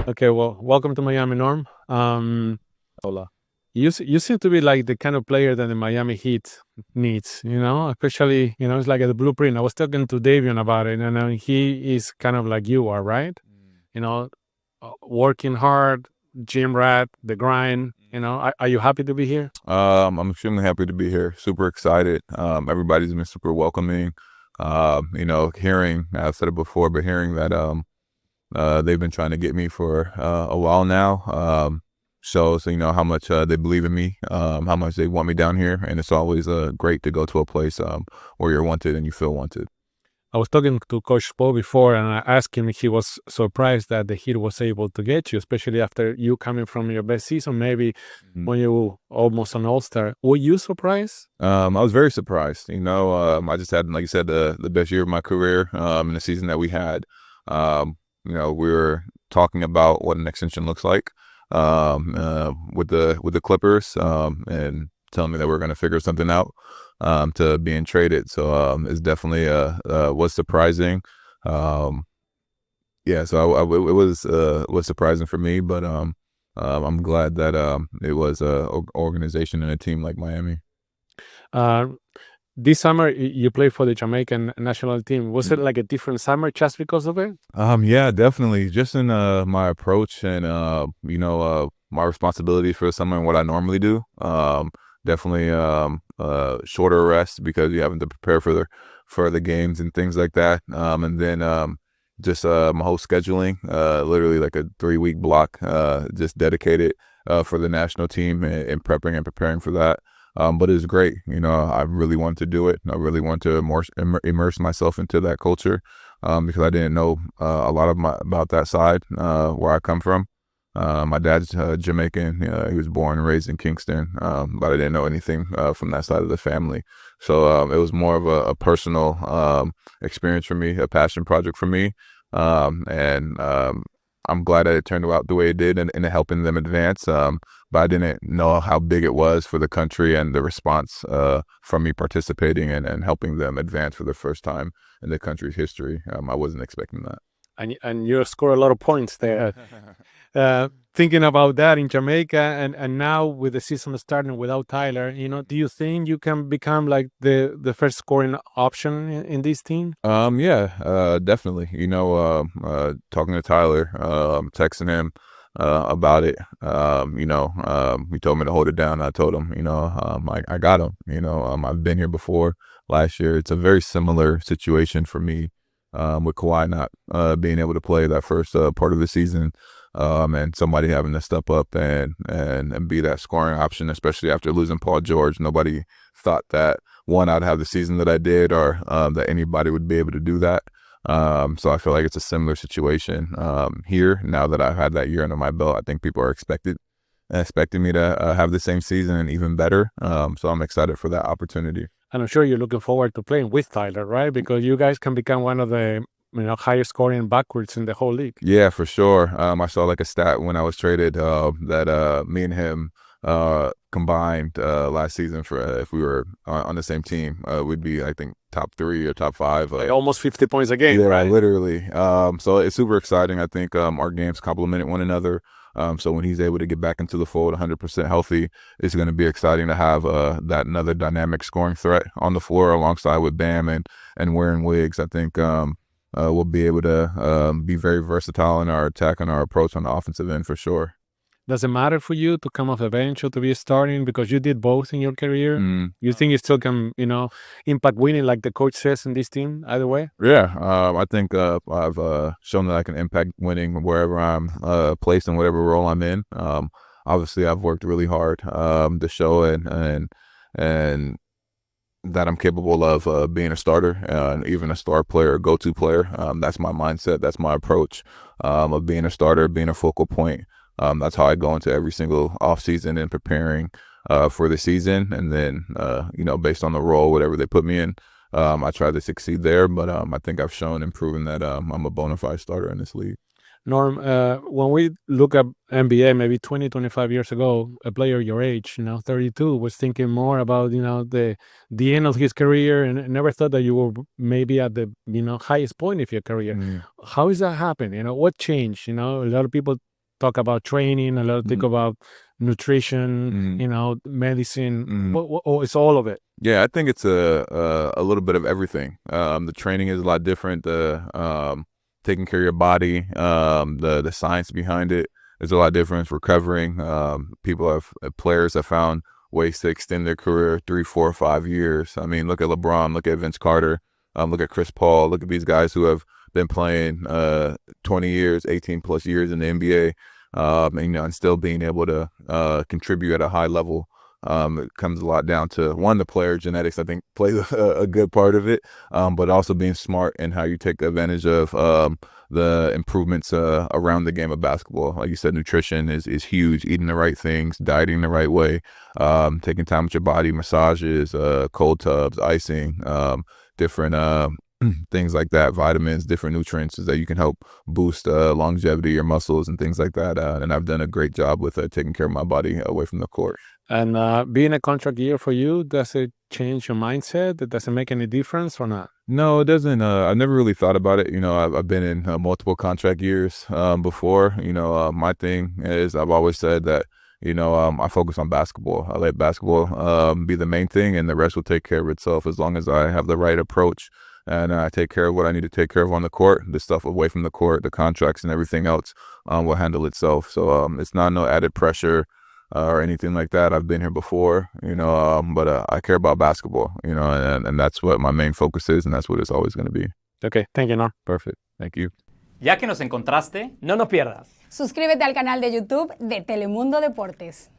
Okay, well, welcome to Miami, Norm. Hola. You seem to be like the kind of player that the Miami Heat needs, especially, it's like the blueprint. I was talking to Davion about it, and he is kind of like you are, right? You know, working hard, gym rat, the grind. Are you happy to be here? I'm extremely happy to be here. Super excited. Everybody's been super welcoming. Hearing, I've said it before, but hearing that they've been trying to get me for a while now shows how much they believe in me, how much they want me down here, and it's always great to go to a place where you're wanted and you feel wanted. I was talking to Coach Poe before, and I asked him if he was surprised that the Heat was able to get you, especially after you coming from your best season, maybe when you were almost an All-Star. Were you surprised? I was very surprised. I just had, like you said, the best year of my career in the season that we had. We were talking about what an extension looks like with the Clippers and telling me that we're going to figure something out to being traded. So it's definitely was surprising. So it was surprising for me, but I'm glad that it was an organization and a team like Miami. This summer, you played for the Jamaican national team. Was it like a different summer just because of it? Yeah, definitely. Just in my approach and my responsibilities for the summer and what I normally do. Definitely shorter rest because you having to prepare for the games and things like that. And then just my whole scheduling, literally like a 3-week block, just dedicated for the national team and prepping and preparing for that. But it's great. I really want to do it. I really want to immerse myself into that culture because I didn't know a lot about that side where I come from. My dad's Jamaican. He was born and raised in Kingston, but I didn't know anything from that side of the family. So it was more of a personal experience for me, a passion project for me. I'm glad that it turned out the way it did and helping them advance. But I didn't know how big it was for the country and the response from me participating and helping them advance for the first time in the country's history. I wasn't expecting that. And you score a lot of points there. Thinking about that in Jamaica and now with the season starting without Tyler, do you think you can become like the first scoring option in this team? Yeah, definitely. Talking to Tyler, texting him about it. He told me to hold it down. I told him, I got him. I've been here before last year. It's a very similar situation for me with Kawhi not being able to play that first part of the season. And somebody having to step up and be that scoring option, especially after losing Paul George. Nobody thought that, one, I'd have the season that I did or that anybody would be able to do that. So I feel like it's a similar situation here. Now that I've had that year under my belt, I think people are expecting me to have the same season and even better. So I'm excited for that opportunity. And I'm sure you're looking forward to playing with Tyler, right? Because you guys can become one of the highest scoring backwards in the whole league. Yeah, for sure. I saw like a stat when I was traded that me and him combined last season for if we were on the same team, we'd be, I think, top 3 or top 5. Like almost 50 points a game, yeah, right? Literally. So it's super exciting. I think our games complemented one another. So when he's able to get back into the fold 100% healthy, it's going to be exciting to have that another dynamic scoring threat on the floor alongside with Bam and wearing Wiggs. I think we'll be able to be very versatile in our attack and our approach on the offensive end for sure. Does it matter for you to come off the bench or to be starting because you did both in your career? You think you still can, impact winning like the coach says in this team either way? Yeah, I think I've shown that I can impact winning wherever I'm placed in whatever role I'm in. Obviously, I've worked really hard to show and that I'm capable of being a starter and even a star player, go-to player. That's my mindset. That's my approach of being a starter, being a focal point. That's how I go into every single off season and preparing for the season. And then, based on the role, whatever they put me in, I try to succeed there. But I think I've shown and proven that I'm a bona fide starter in this league. Norm, when we look at NBA, maybe 20, 25 years ago, a player your age, 32, was thinking more about, the end of his career and never thought that you were maybe at the, highest point of your career. How is that happening? What changed? A lot of people talk about training, a lot of talk about nutrition, medicine, or it's all of it? Yeah, I think it's a little bit of everything. The training is a lot different. The taking care of your body, the science behind it is a lot different. Recovering, players have found ways to extend their career 3, 4, 5 years. I mean, look at LeBron, look at Vince Carter, look at Chris Paul, look at these guys who have been playing 20 years, 18 plus years in the NBA, and still being able to contribute at a high level. It comes a lot down to, one, the player genetics, I think, plays a good part of it, but also being smart in how you take advantage of the improvements around the game of basketball. Like you said, nutrition is huge. Eating the right things, dieting the right way, taking time with your body, massages, cold tubs, icing, different things like that, vitamins, different nutrients that you can help boost longevity, your muscles, and things like that. And I've done a great job with taking care of my body away from the court. And being a contract year for you, does it change your mindset? Does it make any difference or not? No, it doesn't. I've never really thought about it. I've been in multiple contract years before. My thing is, I've always said that, I focus on basketball. I let basketball be the main thing, and the rest will take care of itself as long as I have the right approach and I take care of what I need to take care of on the court. The stuff away from the court, the contracts and everything else will handle itself. So it's not no added pressure or anything like that. I've been here before, but I care about basketball, and that's what my main focus is, and that's what it's always going to be. Okay, thank you, Nor. Perfect. Thank you. Ya que nos encontraste, no nos pierdas. Suscríbete al canal de YouTube de Telemundo Deportes.